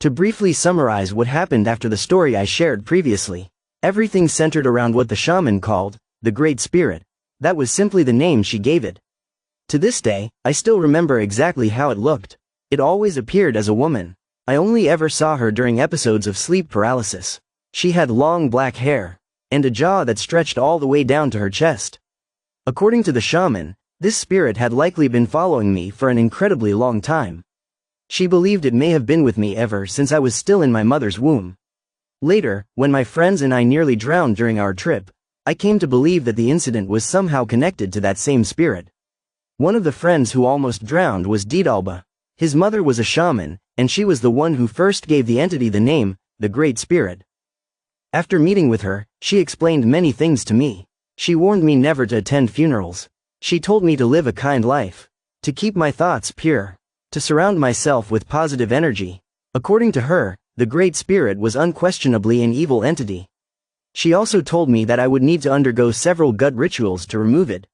To briefly summarize what happened after the story I shared previously, everything centered around what the shaman called the Great Spirit. That was simply the name she gave it. To this day, I still remember exactly how it looked. It always appeared as a woman. I only ever saw her during episodes of sleep paralysis. She had long black hair, and a jaw that stretched all the way down to her chest. According to the shaman, this spirit had likely been following me for an incredibly long time. She believed it may have been with me ever since I was still in my mother's womb. Later, when my friends and I nearly drowned during our trip, I came to believe that the incident was somehow connected to that same spirit. One of the friends who almost drowned was Didalba. His mother was a shaman, and she was the one who first gave the entity the name, the Great Spirit. After meeting with her, she explained many things to me. She warned me never to attend funerals. She told me to live a kind life, to keep my thoughts pure, to surround myself with positive energy. According to her, the Great Spirit was unquestionably an evil entity. She also told me that I would need to undergo several gut rituals to remove it.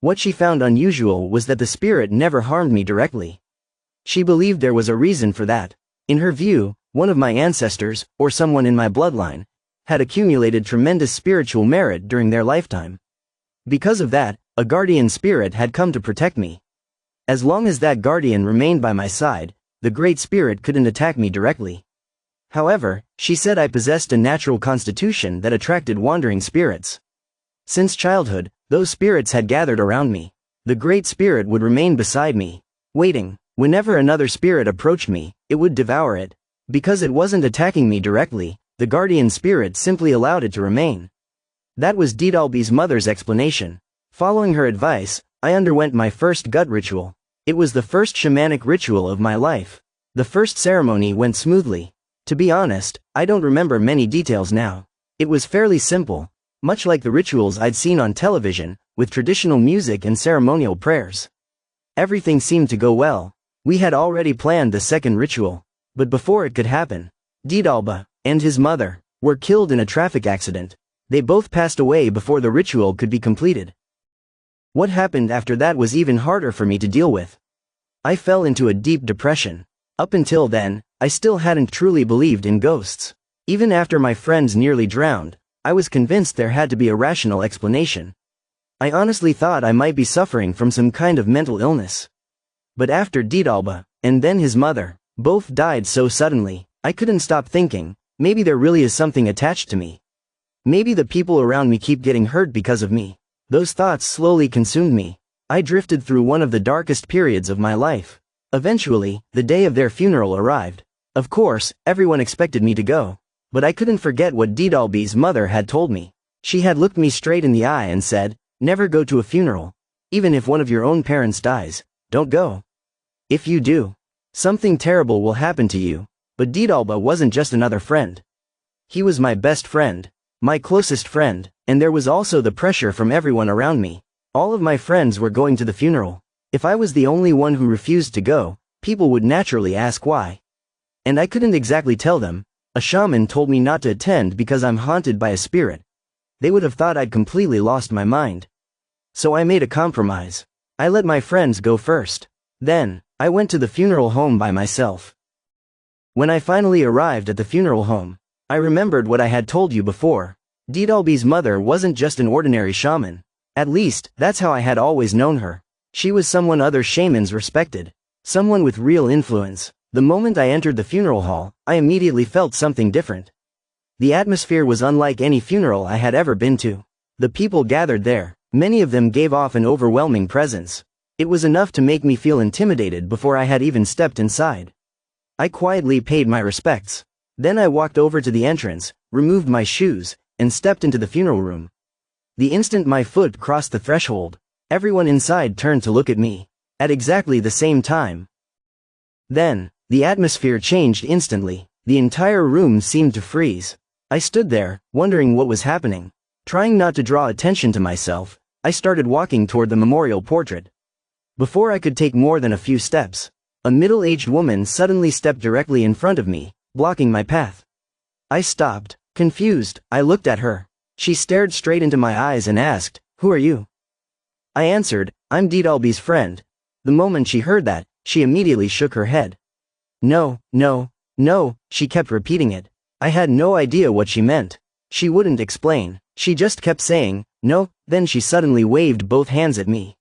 What she found unusual was that the spirit never harmed me directly. She believed there was a reason for that. In her view, one of my ancestors, or someone in my bloodline, had accumulated tremendous spiritual merit during their lifetime. Because of that, a guardian spirit had come to protect me. As long as that guardian remained by my side, the Great Spirit couldn't attack me directly. However, she said I possessed a natural constitution that attracted wandering spirits. Since childhood, those spirits had gathered around me. The Great Spirit would remain beside me, waiting. Whenever another spirit approached me, it would devour it. Because it wasn't attacking me directly, the guardian spirit simply allowed it to remain. That was Didalba's mother's explanation. Following her advice, I underwent my first gut ritual. It was the first shamanic ritual of my life. The first ceremony went smoothly. To be honest, I don't remember many details now. It was fairly simple, much like the rituals I'd seen on television, with traditional music and ceremonial prayers. Everything seemed to go well. We had already planned the second ritual. But before it could happen, Didalba and his mother were killed in a traffic accident. They both passed away before the ritual could be completed. What happened after that was even harder for me to deal with. I fell into a deep depression. Up until then, I still hadn't truly believed in ghosts. Even after my friends nearly drowned, I was convinced there had to be a rational explanation. I honestly thought I might be suffering from some kind of mental illness. But after Didalba, and then his mother, both died so suddenly, I couldn't stop thinking, maybe there really is something attached to me. Maybe the people around me keep getting hurt because of me. Those thoughts slowly consumed me. I drifted through one of the darkest periods of my life. Eventually, the day of their funeral arrived. Of course, everyone expected me to go. But I couldn't forget what Didalba's mother had told me. She had looked me straight in the eye and said, "Never go to a funeral. Even if one of your own parents dies, don't go. If you do, something terrible will happen to you." But Didalba wasn't just another friend. He was my best friend, my closest friend, and there was also the pressure from everyone around me. All of my friends were going to the funeral. If I was the only one who refused to go, people would naturally ask why. And I couldn't exactly tell them. A shaman told me not to attend because I'm haunted by a spirit. They would have thought I'd completely lost my mind. So I made a compromise. I let my friends go first. Then, I went to the funeral home by myself. When I finally arrived at the funeral home, I remembered what I had told you before. Didalba's mother wasn't just an ordinary shaman. At least, that's how I had always known her. She was someone other shamans respected. Someone with real influence. The moment I entered the funeral hall, I immediately felt something different. The atmosphere was unlike any funeral I had ever been to. The people gathered there, many of them gave off an overwhelming presence. It was enough to make me feel intimidated before I had even stepped inside. I quietly paid my respects. Then I walked over to the entrance, removed my shoes, and stepped into the funeral room. The instant my foot crossed the threshold, everyone inside turned to look at me. At exactly the same time. Then, the atmosphere changed instantly. The entire room seemed to freeze. I stood there, wondering what was happening. Trying not to draw attention to myself, I started walking toward the memorial portrait. Before I could take more than a few steps, a middle-aged woman suddenly stepped directly in front of me, blocking my path. I stopped, confused. I looked at her. She stared straight into my eyes and asked, "Who are you?" I answered, "I'm Didalba's friend." The moment she heard that, she immediately shook her head. No, No, she kept repeating it. I had no idea what she meant. She wouldn't explain. She just kept saying, no, then she suddenly waved both hands at me.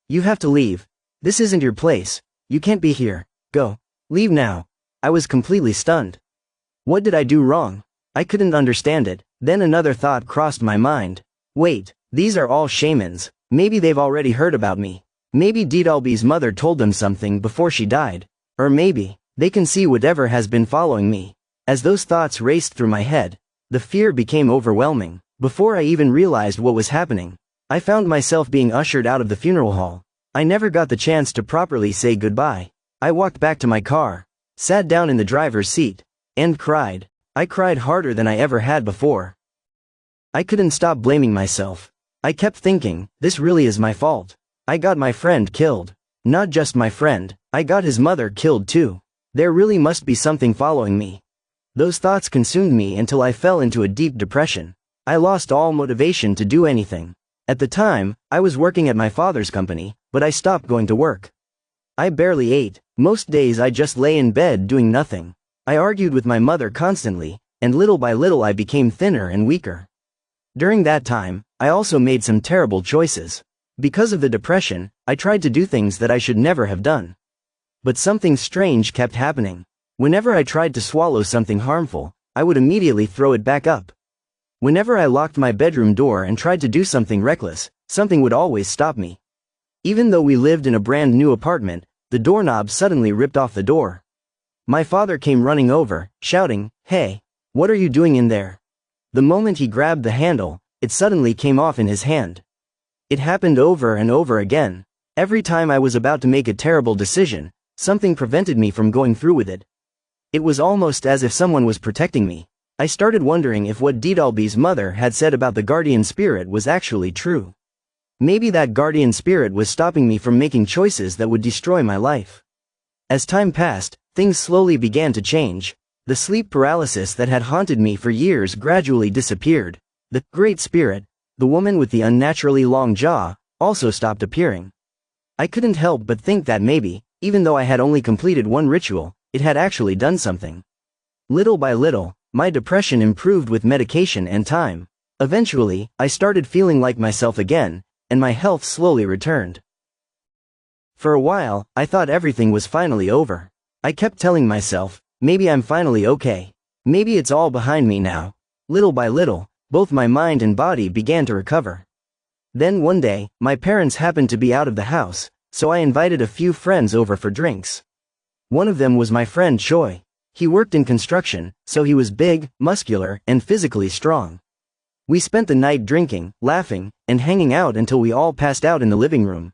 You have to leave. This isn't your place. You can't be here. Go. Leave now. I was completely stunned. What did I do wrong? I couldn't understand it. Then another thought crossed my mind. Wait, these are all shamans. Maybe they've already heard about me. Maybe Didalbi's mother told them something before she died. Or maybe they can see whatever has been following me. As those thoughts raced through my head, the fear became overwhelming. Before I even realized what was happening, I found myself being ushered out of the funeral hall. I never got the chance to properly say goodbye. I walked back to my car, sat down in the driver's seat, and cried. I cried harder than I ever had before. I couldn't stop blaming myself. I kept thinking, this really is my fault. I got my friend killed. Not just my friend, I got his mother killed too. There really must be something following me. Those thoughts consumed me until I fell into a deep depression. I lost all motivation to do anything. At the time, I was working at my father's company, but I stopped going to work. I barely ate. Most days I just lay in bed doing nothing. I argued with my mother constantly, and little by little I became thinner and weaker. During that time, I also made some terrible choices. Because of the depression, I tried to do things that I should never have done. But something strange kept happening. Whenever I tried to swallow something harmful, I would immediately throw it back up. Whenever I locked my bedroom door and tried to do something reckless, something would always stop me. Even though we lived in a brand new apartment, the doorknob suddenly ripped off the door. My father came running over, shouting, "Hey, what are you doing in there?" The moment he grabbed the handle, it suddenly came off in his hand. It happened over and over again. Every time I was about to make a terrible decision, something prevented me from going through with it. It was almost as if someone was protecting me. I started wondering if what Didalbi's mother had said about the guardian spirit was actually true. Maybe that guardian spirit was stopping me from making choices that would destroy my life. As time passed, things slowly began to change. The sleep paralysis that had haunted me for years gradually disappeared. The Great Spirit, the woman with the unnaturally long jaw, also stopped appearing. I couldn't help but think that maybe, even though I had only completed one ritual, it had actually done something. Little by little, my depression improved with medication and time. Eventually, I started feeling like myself again, and my health slowly returned. For a while, I thought everything was finally over. I kept telling myself, maybe I'm finally okay. Maybe it's all behind me now. Little by little, both my mind and body began to recover. Then one day, my parents happened to be out of the house, so I invited a few friends over for drinks. One of them was my friend Choi. He worked in construction, so he was big, muscular, and physically strong. We spent the night drinking, laughing, and hanging out until we all passed out in the living room.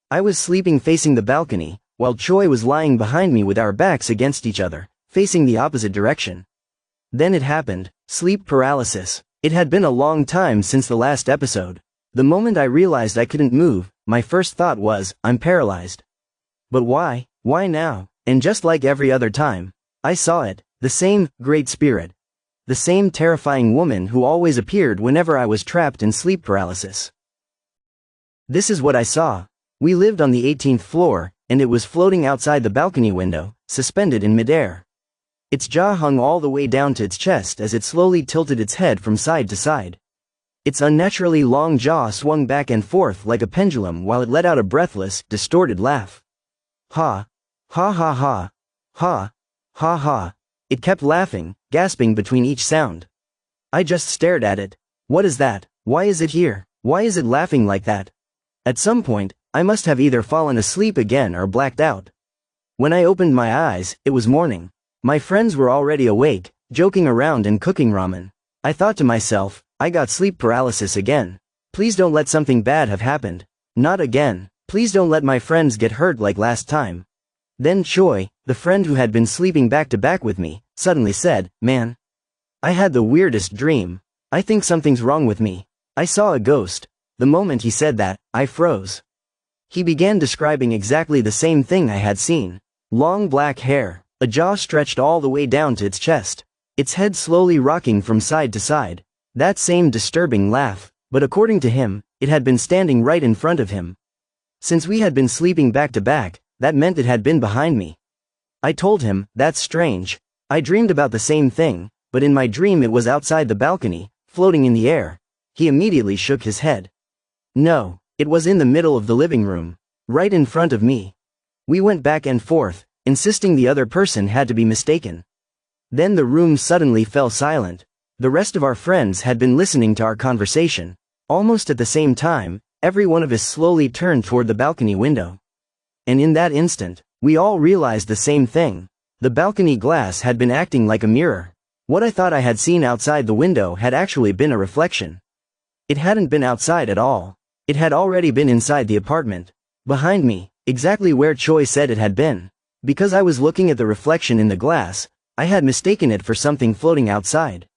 I was sleeping facing the balcony, while Choi was lying behind me with our backs against each other, facing the opposite direction. Then it happened, sleep paralysis. It had been a long time since the last episode. The moment I realized I couldn't move, my first thought was, I'm paralyzed. But why? Why now? And just like every other time, I saw it, the same Great Spirit. The same terrifying woman who always appeared whenever I was trapped in sleep paralysis. This is what I saw. We lived on the 18th floor, and it was floating outside the balcony window, suspended in midair. Its jaw hung all the way down to its chest as it slowly tilted its head from side to side. Its unnaturally long jaw swung back and forth like a pendulum while it let out a breathless, distorted laugh. Ha! Ha ha ha! Ha! Ha ha! It kept laughing, gasping between each sound. I just stared at it. What is that? Why is it here? Why is it laughing like that? At some point, I must have either fallen asleep again or blacked out. When I opened my eyes, it was morning. My friends were already awake, joking around and cooking ramen. I thought to myself, I got sleep paralysis again. Please don't let something bad have happened. Not again. Please don't let my friends get hurt like last time. Then Choi, the friend who had been sleeping back to back with me, suddenly said, "Man, I had the weirdest dream. I think something's wrong with me. I saw a ghost." The moment he said that, I froze. He began describing exactly the same thing I had seen. Long black hair, a jaw stretched all the way down to its chest, its head slowly rocking from side to side. That same disturbing laugh, but according to him, it had been standing right in front of him. Since we had been sleeping back to back, that meant it had been behind me. I told him, that's strange. I dreamed about the same thing, but in my dream it was outside the balcony, floating in the air. He immediately shook his head. No, it was in the middle of the living room, right in front of me. We went back and forth, insisting the other person had to be mistaken. Then the room suddenly fell silent. The rest of our friends had been listening to our conversation. Almost at the same time, every one of us slowly turned toward the balcony window. And in that instant, we all realized the same thing. The balcony glass had been acting like a mirror. What I thought I had seen outside the window had actually been a reflection. It hadn't been outside at all. It had already been inside the apartment. Behind me, exactly where Choi said it had been. Because I was looking at the reflection in the glass, I had mistaken it for something floating outside.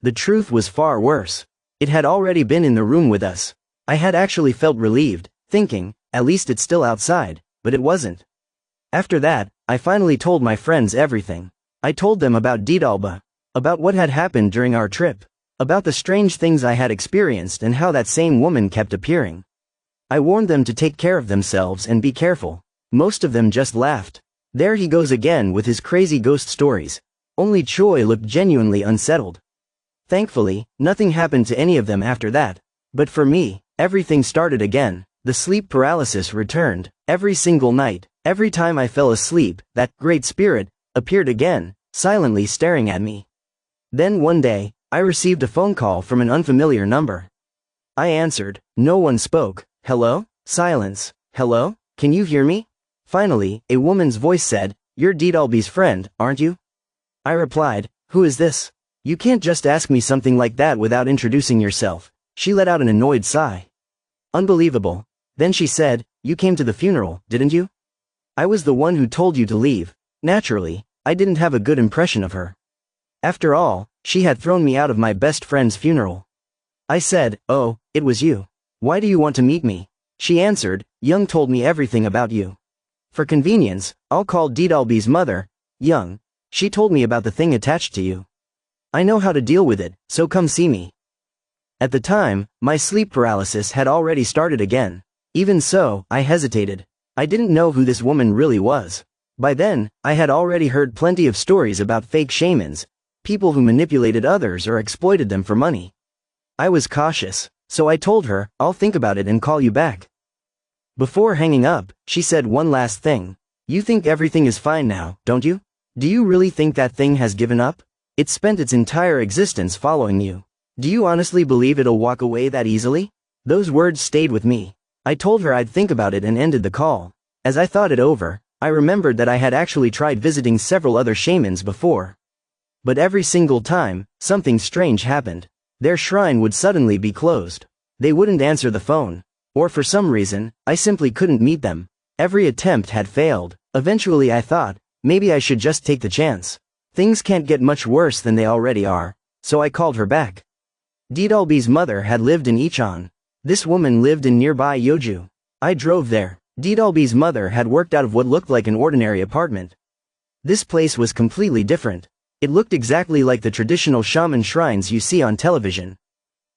The truth was far worse. It had already been in the room with us. I had actually felt relieved, thinking, at least it's still outside, but it wasn't. After that, I finally told my friends everything. I told them about Didalba, about what had happened during our trip, about the strange things I had experienced and how that same woman kept appearing. I warned them to take care of themselves and be careful. Most of them just laughed. There he goes again with his crazy ghost stories. Only Choi looked genuinely unsettled. Thankfully, nothing happened to any of them after that. But for me, everything started again. The sleep paralysis returned. Every single night, every time I fell asleep, that great spirit appeared again, silently staring at me. Then one day, I received a phone call from an unfamiliar number. I answered. No one spoke. Hello? Silence. Hello? Can you hear me? Finally, a woman's voice said, "You're Didalby's friend, aren't you?" I replied, "Who is this? You can't just ask me something like that without introducing yourself." She let out an annoyed sigh. Unbelievable. Then she said, "You came to the funeral, didn't you?" I was the one who told you to leave. Naturally, I didn't have a good impression of her. After all, she had thrown me out of my best friend's funeral. I said, "Oh, it was you. Why do you want to meet me?" She answered, "Young told me everything about you. For convenience, I'll call Didalby's mother, Young. She told me about the thing attached to you. I know how to deal with it, so come see me." At the time, my sleep paralysis had already started again. Even so, I hesitated. I didn't know who this woman really was. By then, I had already heard plenty of stories about fake shamans, people who manipulated others or exploited them for money. I was cautious, so I told her, "I'll think about it and call you back." Before hanging up, she said one last thing. "You think everything is fine now, don't you? Do you really think that thing has given up? It spent its entire existence following you. Do you honestly believe it'll walk away that easily?" Those words stayed with me. I told her I'd think about it and ended the call. As I thought it over, I remembered that I had actually tried visiting several other shamans before. But every single time, something strange happened. Their shrine would suddenly be closed. They wouldn't answer the phone. Or for some reason, I simply couldn't meet them. Every attempt had failed. Eventually I thought, maybe I should just take the chance. Things can't get much worse than they already are. So I called her back. Didalby's mother had lived in Icheon. This woman lived in nearby Yeoju. I drove there. Didalby's mother had worked out of what looked like an ordinary apartment. This place was completely different. It looked exactly like the traditional shaman shrines you see on television.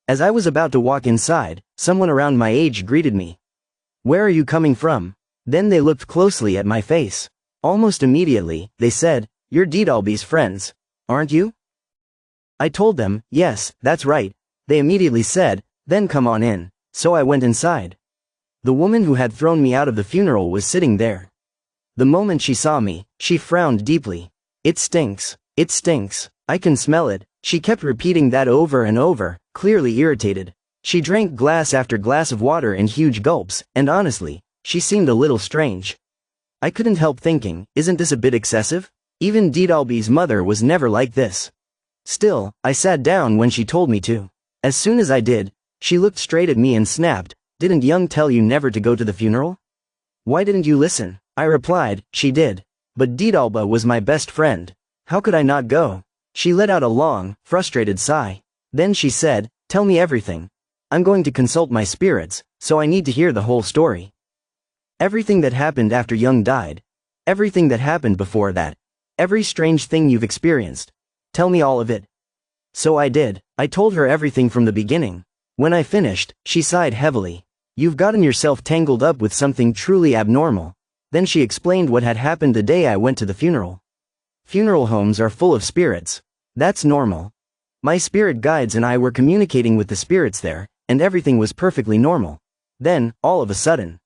As I was about to walk inside, someone around my age greeted me. "Where are you coming from?" Then they looked closely at my face. Almost immediately, they said, "You're Didalby's friends, aren't you?" I told them, "Yes, that's right." They immediately said, "Then come on in." So I went inside. The woman who had thrown me out of the funeral was sitting there. The moment she saw me, she frowned deeply. "It stinks. It stinks. I can smell it." She kept repeating that over and over, clearly irritated. She drank glass after glass of water in huge gulps, and honestly, she seemed a little strange. I couldn't help thinking, isn't this a bit excessive? Even Didalby's mother was never like this. Still, I sat down when she told me to. As soon as I did, she looked straight at me and snapped, "Didn't Young tell you never to go to the funeral? Why didn't you listen?" I replied, "She did. But Didalba was my best friend. How could I not go?" She let out a long, frustrated sigh. Then she said, "Tell me everything. I'm going to consult my spirits, so I need to hear the whole story. Everything that happened after Young died. Everything that happened before that. Every strange thing you've experienced. Tell me all of it." So I did. I told her everything from the beginning. When I finished, she sighed heavily. "You've gotten yourself tangled up with something truly abnormal." Then she explained what had happened the day I went to the funeral. Funeral homes are full of spirits. That's normal. My spirit guides and I were communicating with the spirits there, and everything was perfectly normal. Then, all of a sudden,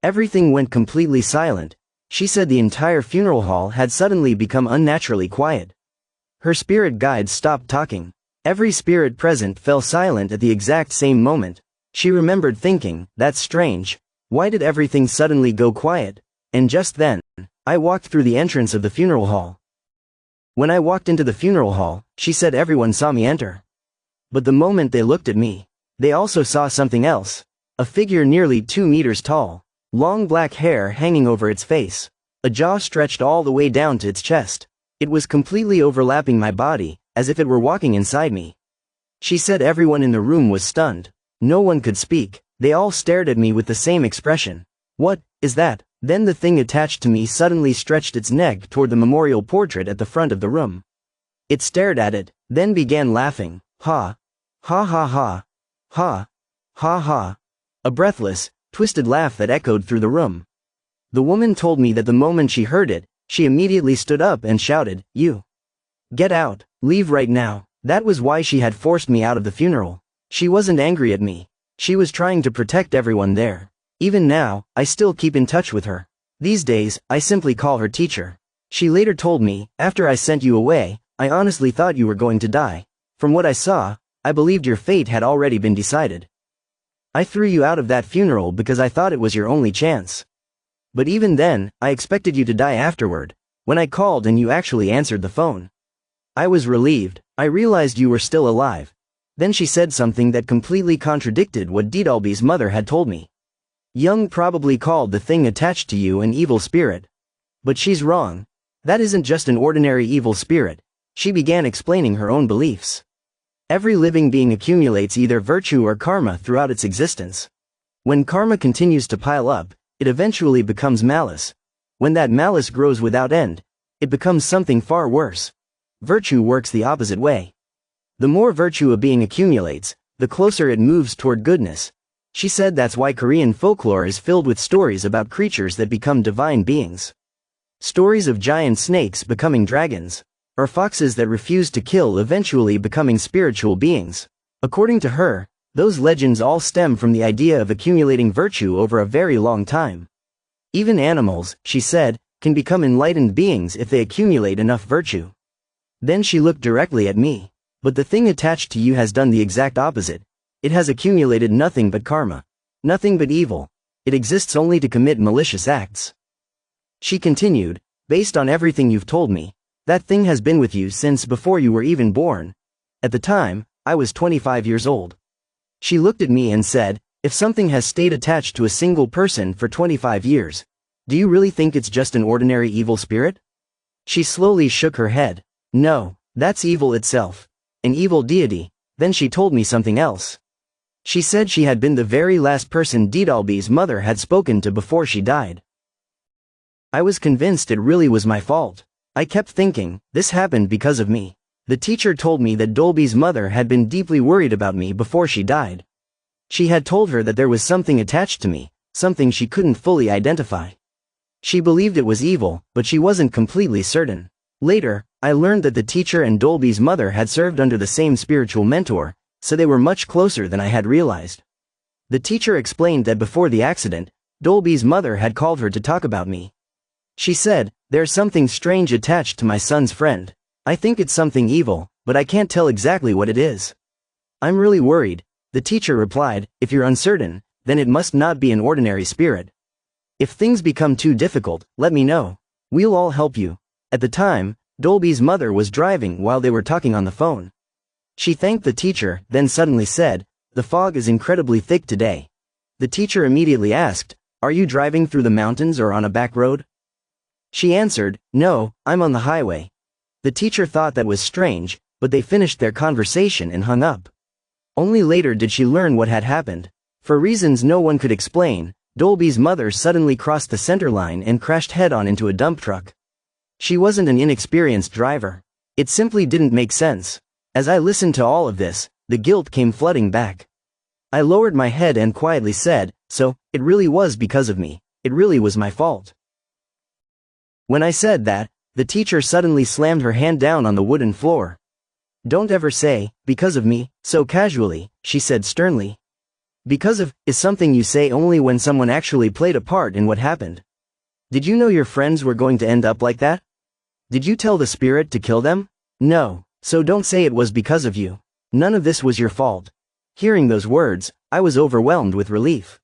everything went completely silent. She said the entire funeral hall had suddenly become unnaturally quiet. Her spirit guides stopped talking. Every spirit present fell silent at the exact same moment. She remembered thinking, that's strange. Why did everything suddenly go quiet? And just then, I walked through the entrance of the funeral hall. When I walked into the funeral hall, she said everyone saw me enter. But the moment they looked at me, they also saw something else. A figure nearly 2 meters tall. Long black hair hanging over its face. A jaw stretched all the way down to its chest. It was completely overlapping my body, as if it were walking inside me. She said everyone in the room was stunned. No one could speak. They all stared at me with the same expression. What is that? Then the thing attached to me suddenly stretched its neck toward the memorial portrait at the front of the room. It stared at it, then began laughing. Ha. Ha ha ha. Ha. Ha ha. A breathless, twisted laugh that echoed through the room. The woman told me that the moment she heard it, she immediately stood up and shouted, "You! Get out! Leave right now!" That was why she had forced me out of the funeral. She wasn't angry at me. She was trying to protect everyone there. Even now, I still keep in touch with her. These days, I simply call her teacher. She later told me, after I sent you away, I honestly thought you were going to die. From what I saw, I believed your fate had already been decided. I threw you out of that funeral because I thought it was your only chance. But even then, I expected you to die afterward, when I called and you actually answered the phone. I was relieved. I realized you were still alive. Then she said something that completely contradicted what Didalbi's mother had told me. Young probably called the thing attached to you an evil spirit. But she's wrong. That isn't just an ordinary evil spirit. She began explaining her own beliefs. Every living being accumulates either virtue or karma throughout its existence. When karma continues to pile up, it eventually becomes malice. When that malice grows without end, it becomes something far worse. Virtue works the opposite way. The more virtue a being accumulates, the closer it moves toward goodness. She said that's why Korean folklore is filled with stories about creatures that become divine beings. Stories of giant snakes becoming dragons, or foxes that refuse to kill eventually becoming spiritual beings. According to her, those legends all stem from the idea of accumulating virtue over a very long time. Even animals, she said, can become enlightened beings if they accumulate enough virtue. Then she looked directly at me. But the thing attached to you has done the exact opposite. It has accumulated nothing but karma. Nothing but evil. It exists only to commit malicious acts. She continued, based on everything you've told me, that thing has been with you since before you were even born. At the time, I was 25 years old. She looked at me and said, if something has stayed attached to a single person for 25 years, do you really think it's just an ordinary evil spirit? She slowly shook her head. No, that's evil itself. An evil deity. Then she told me something else. She said she had been the very last person Didalbi's mother had spoken to before she died. I was convinced it really was my fault. I kept thinking, this happened because of me. The teacher told me that Dolby's mother had been deeply worried about me before she died. She had told her that there was something attached to me, something she couldn't fully identify. She believed it was evil, but she wasn't completely certain. Later, I learned that the teacher and Dolby's mother had served under the same spiritual mentor, so they were much closer than I had realized. The teacher explained that before the accident, Dolby's mother had called her to talk about me. She said, there's something strange attached to my son's friend. I think it's something evil, but I can't tell exactly what it is. I'm really worried. The teacher replied, if you're uncertain, then it must not be an ordinary spirit. If things become too difficult, let me know. We'll all help you. At the time, Dolby's mother was driving while they were talking on the phone. She thanked the teacher, then suddenly said, the fog is incredibly thick today. The teacher immediately asked, are you driving through the mountains or on a back road? She answered, no, I'm on the highway. The teacher thought that was strange, but they finished their conversation and hung up. Only later did she learn what had happened. For reasons no one could explain, Dolby's mother suddenly crossed the center line and crashed head-on into a dump truck. She wasn't an inexperienced driver. It simply didn't make sense. As I listened to all of this, the guilt came flooding back. I lowered my head and quietly said, so, it really was because of me. It really was my fault. When I said that, The teacher suddenly slammed her hand down on the wooden floor. "Don't ever say, 'because of me,' so casually," she said sternly. "Because of is something you say only when someone actually played a part in what happened. Did you know your friends were going to end up like that? Did you tell the spirit to kill them? No, so don't say it was because of you. None of this was your fault." Hearing those words, I was overwhelmed with relief.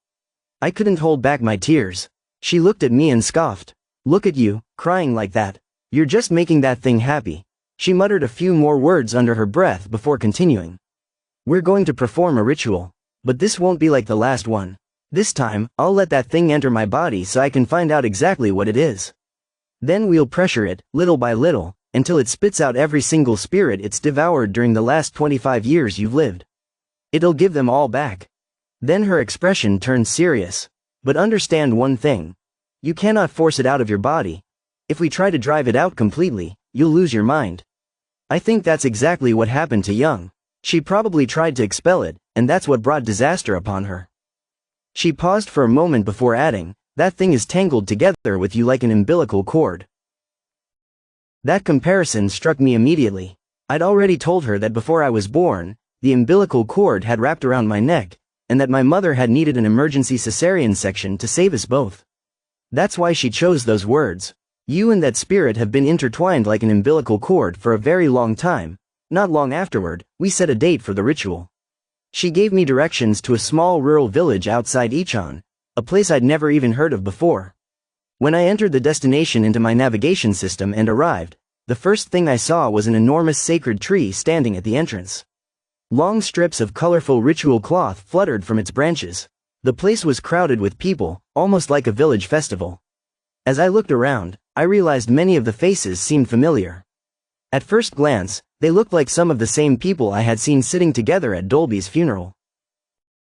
I couldn't hold back my tears. She looked at me and scoffed. "Look at you, crying like that. You're just making that thing happy." She muttered a few more words under her breath before continuing. "We're going to perform a ritual. But this won't be like the last one. This time, I'll let that thing enter my body so I can find out exactly what it is. Then we'll pressure it, little by little, until it spits out every single spirit it's devoured during the last 25 years you've lived. It'll give them all back." Then her expression turned serious. "But understand one thing. You cannot force it out of your body. If we try to drive it out completely, you'll lose your mind." I think that's exactly what happened to Young. She probably tried to expel it, and that's what brought disaster upon her. She paused for a moment before adding, "That thing is tangled together with you like an umbilical cord." That comparison struck me immediately. I'd already told her that before I was born, the umbilical cord had wrapped around my neck, and that my mother had needed an emergency cesarean section to save us both. That's why she chose those words. You and that spirit have been intertwined like an umbilical cord for a very long time. Not long afterward, we set a date for the ritual. She gave me directions to a small rural village outside Ichon, a place I'd never even heard of before. When I entered the destination into my navigation system and arrived, the first thing I saw was an enormous sacred tree standing at the entrance. Long strips of colorful ritual cloth fluttered from its branches. The place was crowded with people, almost like a village festival. As I looked around, I realized many of the faces seemed familiar. At first glance, they looked like some of the same people I had seen sitting together at Dolby's funeral.